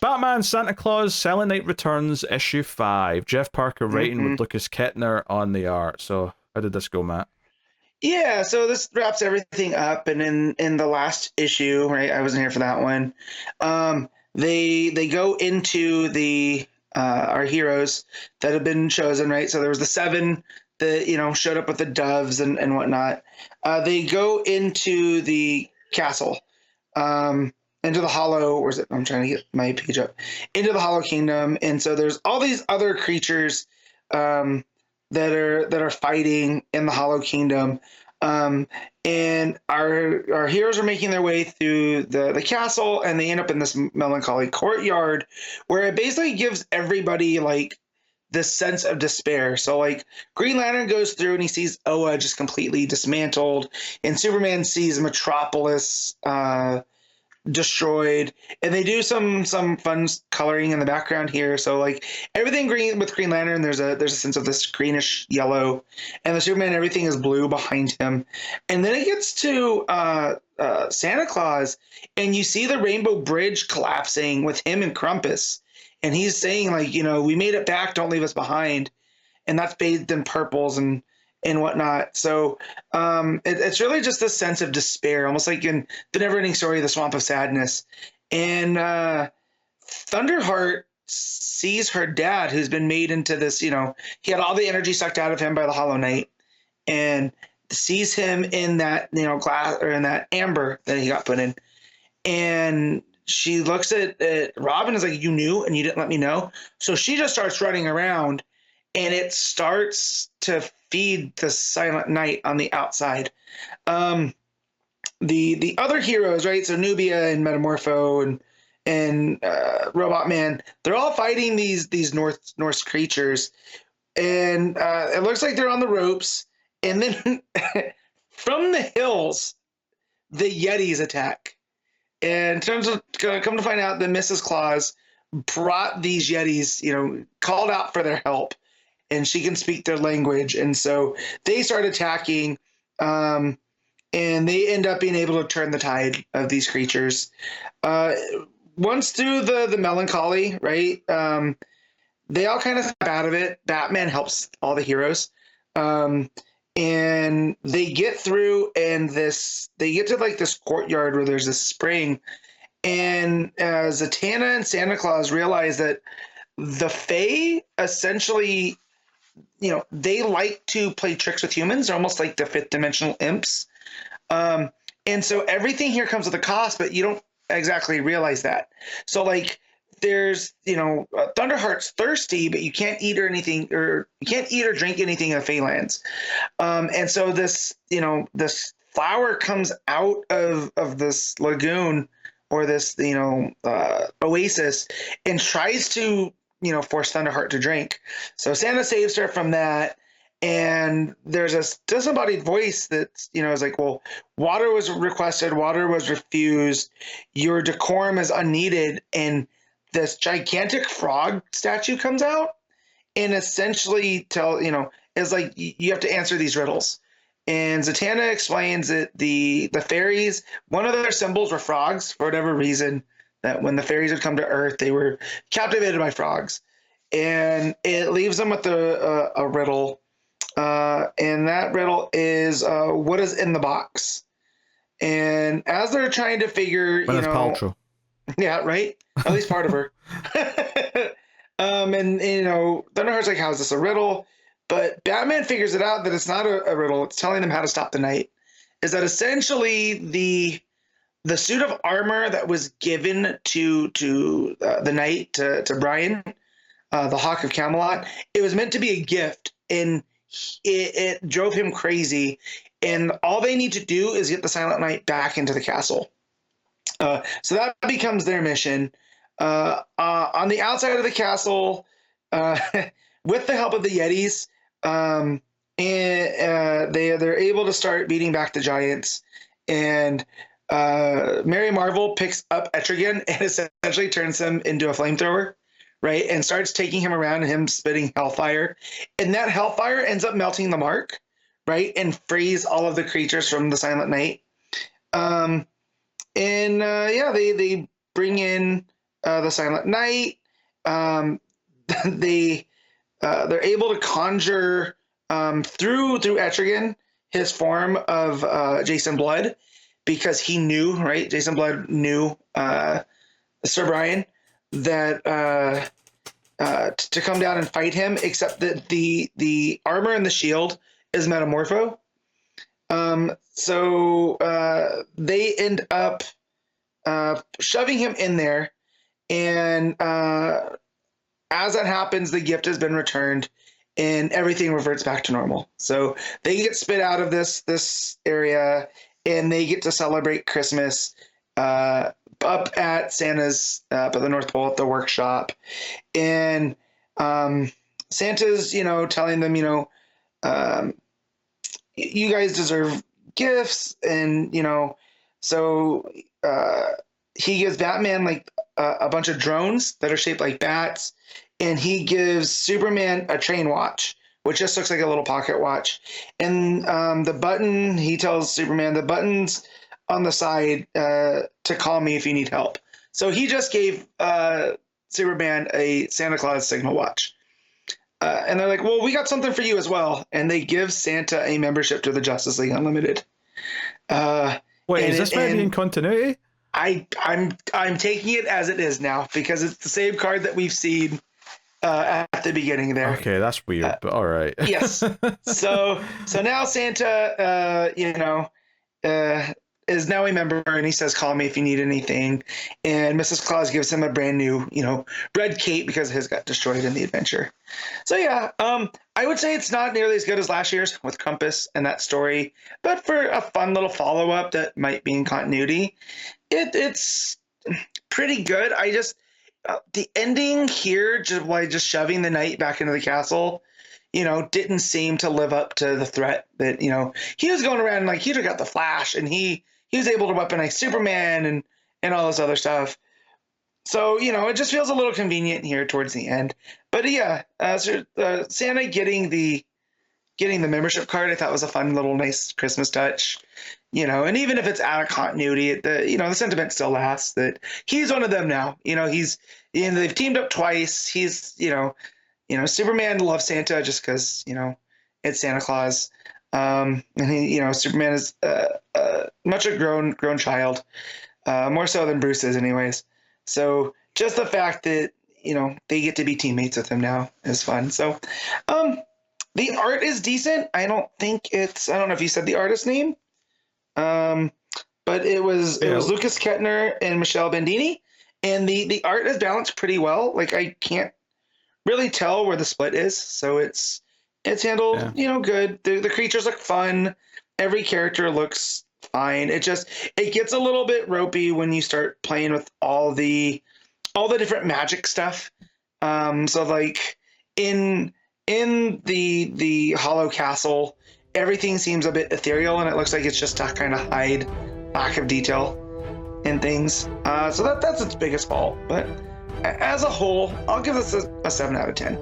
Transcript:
Batman Santa Claus Silent Night Returns issue 5. Jeff Parker writing with Lukas Kettner on the art. So how did this go, Matt? Yeah, so this wraps everything up, and in the last issue, right? I wasn't here for that one. They go into the our heroes that have been chosen, right? So there was the 7 that showed up with the doves and whatnot. They go into the castle, into the Hollow. Where's it? I'm trying to get my page up. Into the Hollow Kingdom, and so there's all these other creatures. That are fighting in the Hollow Kingdom, and our heroes are making their way through the castle, and they end up in this melancholy courtyard where it basically gives everybody like this sense of despair. So like Green Lantern goes through and he sees Oa just completely dismantled, and Superman sees Metropolis destroyed, and they do some fun coloring in the background here. So like everything green with Green Lantern, there's a sense of this greenish yellow, and the Superman, everything is blue behind him. And then it gets to Santa Claus, and you see the Rainbow Bridge collapsing with him and Krampus, and he's saying like, we made it back, don't leave us behind, and that's bathed in purples and whatnot. So it's really just this sense of despair, almost like in the never-ending story, The Swamp of Sadness. And Thunderheart sees her dad, who's been made into this, he had all the energy sucked out of him by the Hollow Knight, and sees him in that, glass, or in that amber that he got put in. And she looks at Robin and is like, you knew and you didn't let me know. So she just starts running around, and it starts to feed the Silent Night on the outside. The other heroes, right? So Nubia and Metamorpho and Robot Man, they're all fighting these Norse creatures, and it looks like they're on the ropes. And then from the hills, the Yetis attack. And in terms of come to find out that Mrs. Claus brought these Yetis, called out for their help, and she can speak their language. And so they start attacking, and they end up being able to turn the tide of these creatures. Once through the melancholy, right, they all kind of snap out of it. Batman helps all the heroes. And they get through, and they get to like this courtyard where there's this spring. And Zatanna and Santa Claus realize that the Fae essentially, they like to play tricks with humans. They're almost like the 5th dimensional imps. And so everything here comes with a cost, but you don't exactly realize that. So like there's, Thunderheart's thirsty, but you can't eat or anything, or you can't eat or drink anything in the Feylands. And so this, this flower comes out of this lagoon, or this, oasis, and tries to, force Thunderheart to drink. So Santa saves her from that. And there's a disembodied voice that's, is like, well, water was requested, water was refused, your decorum is unneeded. And this gigantic frog statue comes out and essentially is like, you have to answer these riddles. And Zatanna explains that the fairies, one of their symbols were frogs for whatever reason, that when the fairies would come to Earth, they were captivated by frogs. And it leaves them with a riddle. And that riddle is, what is in the box? And as they're trying to figure, Paltrow. Yeah, right? At least part of her. And Thunderheart's like, how is this a riddle? But Batman figures it out that it's not a riddle. It's telling them how to stop the night. Is that essentially the suit of armor that was given to the knight, to Brian, the Hawk of Camelot, it was meant to be a gift, and it drove him crazy. And all they need to do is get the Silent Knight back into the castle. So that becomes their mission. On the outside of the castle, with the help of the Yetis, and they're able to start beating back the giants. And Mary Marvel picks up Etrigan and essentially turns him into a flamethrower, right? And starts taking him around, and him spitting hellfire. And that hellfire ends up melting the mark, right? And frees all of the creatures from the Silent Night. They bring in the Silent Night. They they're able to conjure through Etrigan his form of Jason Blood, because he knew, right? Jason Blood knew Sir Brian that to come down and fight him, except that the armor and the shield is metamorpho. So they end up shoving him in there, and as that happens, the gift has been returned, and everything reverts back to normal. So they get spit out of this area, and they get to celebrate Christmas up at Santa's up at the North Pole at the workshop, and Santa's telling them you guys deserve gifts, and so he gives Batman like a bunch of drones that are shaped like bats, and he gives Superman a train watch, which just looks like a little pocket watch. And the button, he tells Superman, the button's on the side to call me if you need help. So he just gave Superman a Santa Claus signal watch. And they're like, well, we got something for you as well. And they give Santa a membership to the Justice League Unlimited. Wait, is this meant to be in continuity? I'm taking it as it is now, because it's the same card that we've seen at the beginning there. Okay, that's weird, but all right. Yes. So now Santa, is now a member, and he says, call me if you need anything. And Mrs. Claus gives him a brand new, red cape, because his got destroyed in the adventure. So yeah, I would say it's not nearly as good as last year's with Krampus and that story, but for a fun little follow-up that might be in continuity, it's pretty good. I just the ending here, just shoving the knight back into the castle, didn't seem to live up to the threat that he was going around, like he took out the Flash, and he was able to weaponize Superman and all this other stuff. So it just feels a little convenient here towards the end. But yeah, Santa getting the membership card, I thought was a fun little nice Christmas touch. And even if it's out of continuity, the sentiment still lasts that he's one of them now. They've teamed up twice. He's Superman loves Santa just because it's Santa Claus, and Superman is much a grown child, more so than Bruce is, anyways. So just the fact that they get to be teammates with him now is fun. So the art is decent. I don't know if you said the artist's name. But it was LUKAS KETNER and Michelle Bandini, and the art is balanced pretty well. Like I can't really tell where the split is, so it's handled good. The creatures look fun. Every character looks fine. It gets a little bit ropey when you start playing with all the different magic stuff. So like in the Hollow Castle, everything seems a bit ethereal, and it looks like it's just to kind of hide lack of detail in things. So that's its biggest fault. But as a whole, I'll give this a 7 out of 10.